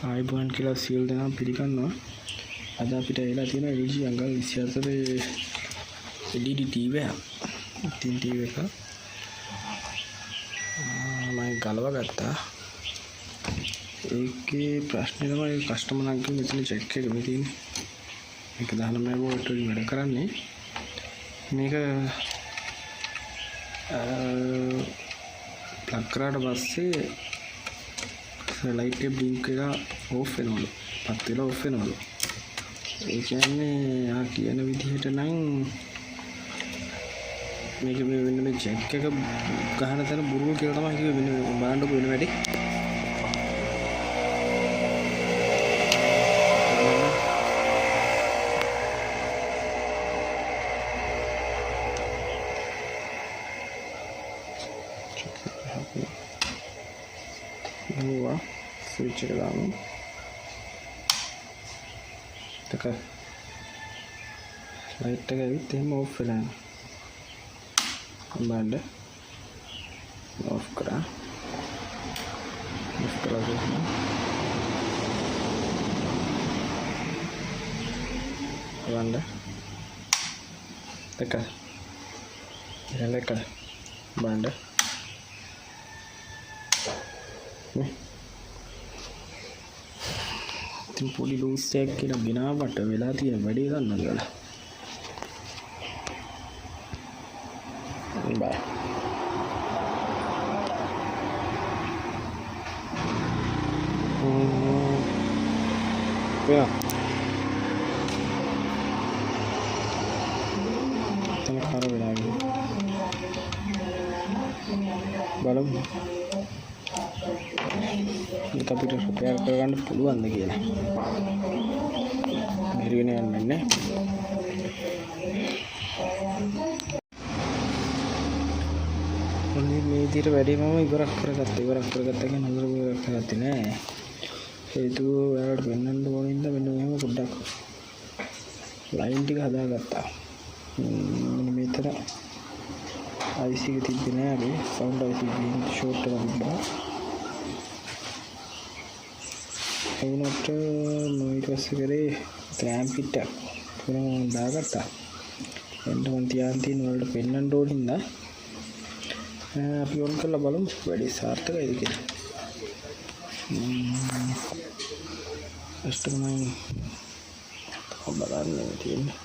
ආයිබෝන් කියලා සියලු දෙනා පිළිගන්නවා. අද අපිට එලා තියෙන LG අංගල් 24 LED TV එක. ඉතින් TV එක මම ගලව ගත්තා. ඒකේ ප්‍රශ්නේ තමයි කස්ටමර් අංකල් මෙතන චෙක් එක මේ තියෙන්නේ. මේක 19 වෝල්ට් වලින් වැඩ කරන්නේ. මේක ප්ලග් කරාට පස්සේ ලයිට් එක බ්ලින්ක් එක ඕෆ් වෙනවලු. පත් වෙලා ඕෆ් වෙනවලු. ඒ කියන්නේ කියන විදිහට නම් මේක මේ චෙක් එක ගහන තැන බුරුව කියලා තමයි කිව්වේ. මෙන්න බලන්නකො වෙන වැඩි. ස්විච් එක දාමු. තක ලයිට් එක ඇවිත් එහෙම ඕෆ් වෙලා යනවා. බලන්න ඕෆ් කරා. ඕෆ් කරලා බලන්න. තක ඉහළට බලන්න. ඉතින් පොඩි ලූස් එකක් කියලා ගෙනාවට වෙලා තියෙන වැඩේ ගන්නද කියලා. බයි. වෙලා. තන කාර වෙලා ගියා. බලමු. මේක අපිට රිපෙයාර් කරගන්න පුළුවන්ද කියලා. මෙරිගෙන යන්නේ නැහැ. මේ විදිහට වැඩේ මම ඉවරක් කරගත්තා. ඉවරක් කියන්නේ හොඳට ඉවරක් කරගත්තේ නෑ. හේතුව ඔයාලට වෙන්නන්න ඕන ඉඳ මෙන්න මෙහෙම පොඩ්ඩක් ලයින් ටික හදාගත්තා. මෙන්න මෙතන IC එක තිබ්බේ නෑ. අපි සවුන්ඩ් IC ග්‍රීන් ෂෝට් එක තිබ්බා. එවුනට ඊට පස්සේ කරේ ක්ලෑම්ප් පිට පුරම දාගත්තා. එන්න මන් තියාන් තියෙන වලට පෙන්නන්න ඕනින්ද අපි ඔන් කරලා බලමු වැඩි සාර්ථකයිද කියලා. ෆස්ට් මම බලන්න තියෙන්නේ.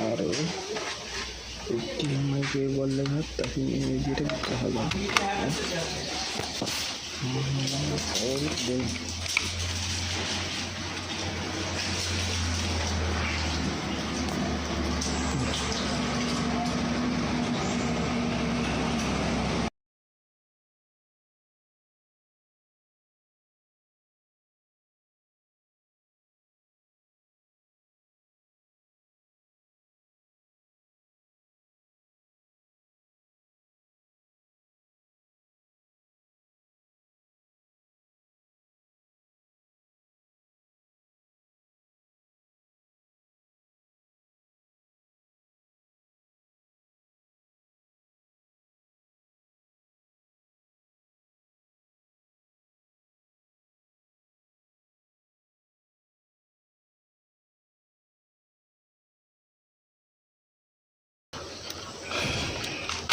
හරි. ඉතින් මේ කේබල් එකත් අපි මේ විදිහට ගහගමු.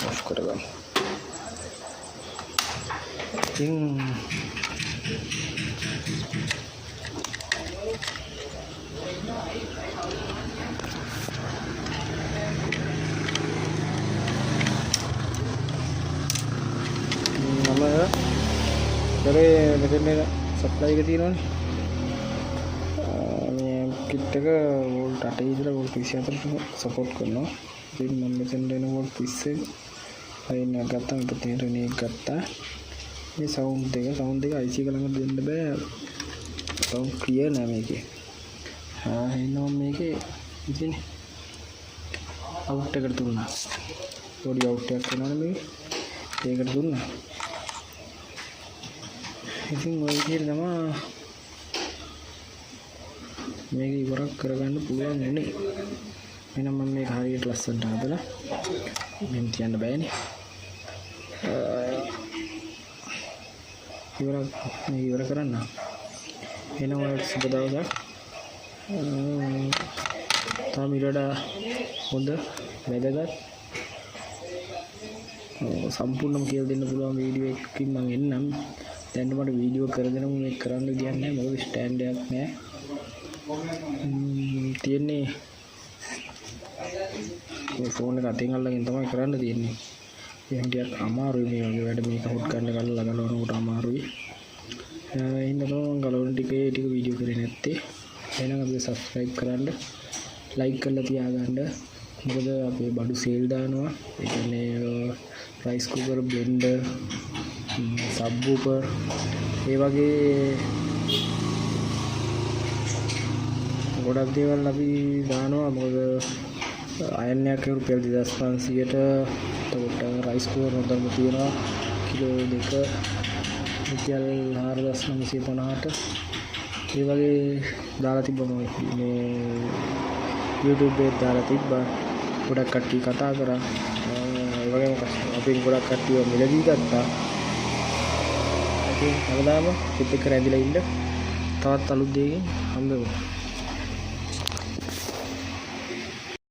off කරගමු. ඉතින් මම කරේ මෙතන සප්ලයි එක තියෙනවනේ. මේ කිට් එක වෝල්ට් 8 ඉඳලා වෝල්ට් 24ට සපෝට් කරනවා. ඉතින් මම මෙතන දෙන වෝල්ට් 20 අයින් ගත්තා. මෙතන තියෙන එක ගත්තා. මේ සවුන්ඩ් එක IC එක ළඟට දෙන්න බෑ. සවුන්ඩ් ක්ලියර් නෑ මේකේ. එනවා මේකේ ඉතින් අවුට් එකට දුන්නා. පොඩි අවුට් එකක් වෙනවනේ මේක. ඒකට දුන්නා. ඉතින් ඔය විදිහට තමයි මේක ඉවරක් කරගන්න පුළුවන් වෙන්නේ. එහෙනම් මම මේක හරියට ලස්සනට හදලා මෙහෙම තියන්න බෑනේ. ඉවර කරන්න. එහෙනම් ඔයාලට සුබ දවසක්. තාම ඊට හොඳ වැදගත් සම්පූර්ණම කියලා දෙන්න පුළුවන් වීඩියෝ එකකින් මම එන්නම්. දැන් මට වීඩියෝ කරගෙනම මේක කරන්න විදියක් නැහැ. මොකද ස්ටෑන්ඩ් එකක් නැහැ. තියෙන්නේ මේ ෆෝන් එක අතින් අල්ලගෙන තමයි කරන්න තියෙන්නේ. එහෙනම් ටිකක් අමාරුයි මේ වගේ වැඩ මේක හොට් ගන්න ගලවනකොට අමාරුයි. එහෙනම් මම ගලවන ටික වීඩියෝ කරේ නැත්තේ. එහෙනම් අපි subscribe කරන්න, like කරලා තියාගන්න. මොකද අපේ බඩු සේල් දානවා. ඒ කියන්නේ රයිස් කුකර්, බ්ලෙන්ඩර්, සබ්වූෆර් ඒ වගේ ගොඩක් දේවල් අපි දානවා. මොකද අයන් එකක් රුපියල් 2500ට එතකොට රයිස් කුකර් හොඳම තියෙනවා කිලෝ 2 රුපියල් 4950ට. ඒ වගේ දාලා තිබ්බම මේ YouTube එකේ දාලා තිබ්බා. ගොඩක් කට්ටිය කතා කරා. ඒ වගේම අපෙන් ගොඩක් කට්ටිය මිලදී ගත්තා. ඉතින් හැමදාම පිට එක්ක රැඳිලා ඉන්න තවත් අලුත් දෙයකින් හම්බ වෙමු.